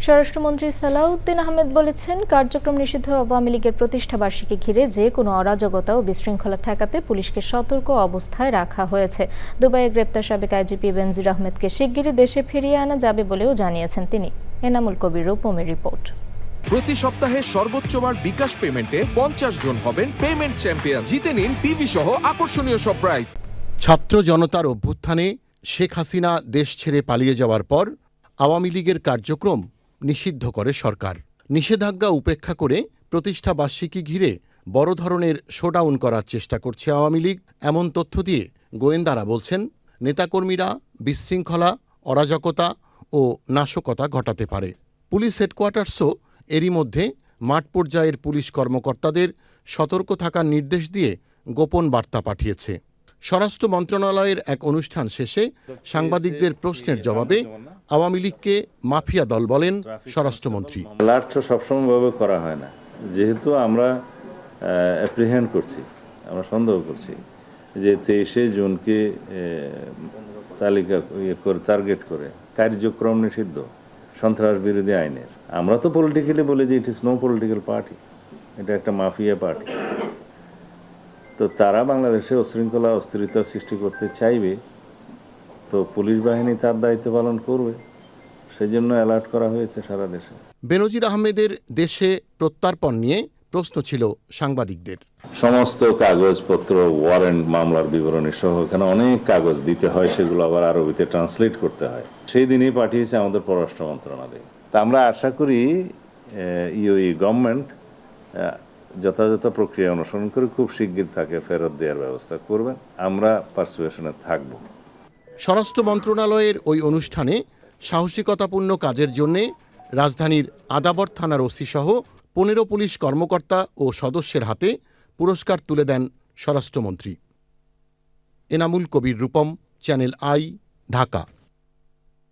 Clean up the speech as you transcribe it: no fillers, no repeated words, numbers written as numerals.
স্বরাষ্ট্রমন্ত্রী সালাউদ্দিন আহমেদ বলেছেন, কার্যক্রম নিষিদ্ধ আওয়ামী লীগের প্রতিষ্ঠাবার্ষিকী ঘিরে যে কোনো অরাজকতা ও বিশৃঙ্খলা ঠেকাতে পুলিশকে সতর্ক অবস্থায় রাখা হয়েছে। দুবাইয়ে গ্রেপ্তার সাবেক আইজিপি বেনজির আহমেদকে শিগগিরই দেশে ফিরিয়ে আনা যাবে বলেও জানিয়েছেন তিনি। এনামুল কবির রূপমের রিপোর্ট। প্রতি সপ্তাহে সর্বোচ্চবার বিকাশ পেমেন্টে 50 জন হবেন পেমেন্ট চ্যাম্পিয়ন। জিতে নিন টিভি সহ আকর্ষণীয় সব প্রাইজ। ছাত্র জনতার অভ্যুত্থানে শেখ হাসিনা দেশ ছেড়ে পালিয়ে যাওয়ার পর আওয়ামী লীগের কার্যক্রম নিষিদ্ধ করে সরকার। নিষেধাজ্ঞা উপেক্ষা করে প্রতিষ্ঠা বার্ষিকী ঘিরে বড় ধরনের শোডাউন করার চেষ্টা করছে আওয়ামী লীগ। এমন তথ্য দিয়ে গোয়েন্দারা বলছেন, নেতাকর্মীরা বিশৃঙ্খলা, অরাজকতা ও নাশকতা ঘটাতে পারে। পুলিশ হেডকোয়ার্টার্সও এরই মধ্যে মাঠ পর্যায়ের পুলিশ কর্মকর্তাদের সতর্ক থাকার নির্দেশ দিয়ে গোপন বার্তা পাঠিয়েছে। স্বরাষ্ট্র মন্ত্রণালয়ের এক অনুষ্ঠান শেষে সাংবাদিকদের প্রশ্নের জবাবে আওয়ামী লীগকে মাফিয়া দল বলেন স্বরাষ্ট্রমন্ত্রী। অ্যালার্ট তো সবসময়ভাবে করা হয় না, যেহেতু আমরা অ্যাপ্রিহেন্ড করছি, আমরা সন্দেহ করছি যে 23শে জুনকে তালিকা করে টার্গেট করে কার্যক্রম নিষিদ্ধ সন্ত্রাস বিরোধী আইনের, আমরা তো পলিটিক্যালি বলি যে it is no political party, এটা একটা মাফিয়া পার্টি। তো তারা বাংলাদেশে উশৃঙ্খলা অস্থিরতা সৃষ্টি করতে চাইবে, তো পুলিশ বাহিনী তার দায়িত্ব পালন করবে, সেজন্য অ্যালার্ট করা হয়েছে সারা দেশে। বেনজির আহমেদের দেশে প্রত্যার্পণ নিয়ে প্রশ্ন ছিল সাংবাদিকদের। সমস্ত কাগজপত্র, ওয়ারেন্ট, মামলার বিবরণী সহ এখানে অনেক কাগজ দিতে হয়, সেগুলো আবার আরবিতে ট্রান্সলেট করতে হয়। সেই দিনই পাঠিয়েছে আমাদের পররাষ্ট্র মন্ত্রণালয়। তা আমরা আশা করি ইউএই গভর্নমেন্ট যথাযথ প্রক্রিয়া অনুসরণ করে খুব শিগগির তাকে ফেরত দেওয়ার ব্যবস্থা করবেন। আমরা পারসুয়েশনে থাকব। স্বরাষ্ট্র মন্ত্রণালয়ের ওই অনুষ্ঠানে সাহসিকতাপূর্ণ কাজের জন্যে রাজধানীর আদাবর থানার ওসি সহ 15 পুলিশ কর্মকর্তা ও সদস্যের হাতে পুরস্কার তুলে দেন স্বরাষ্ট্রমন্ত্রী। Enamul Kabir Rupam, channel I, Dhaka.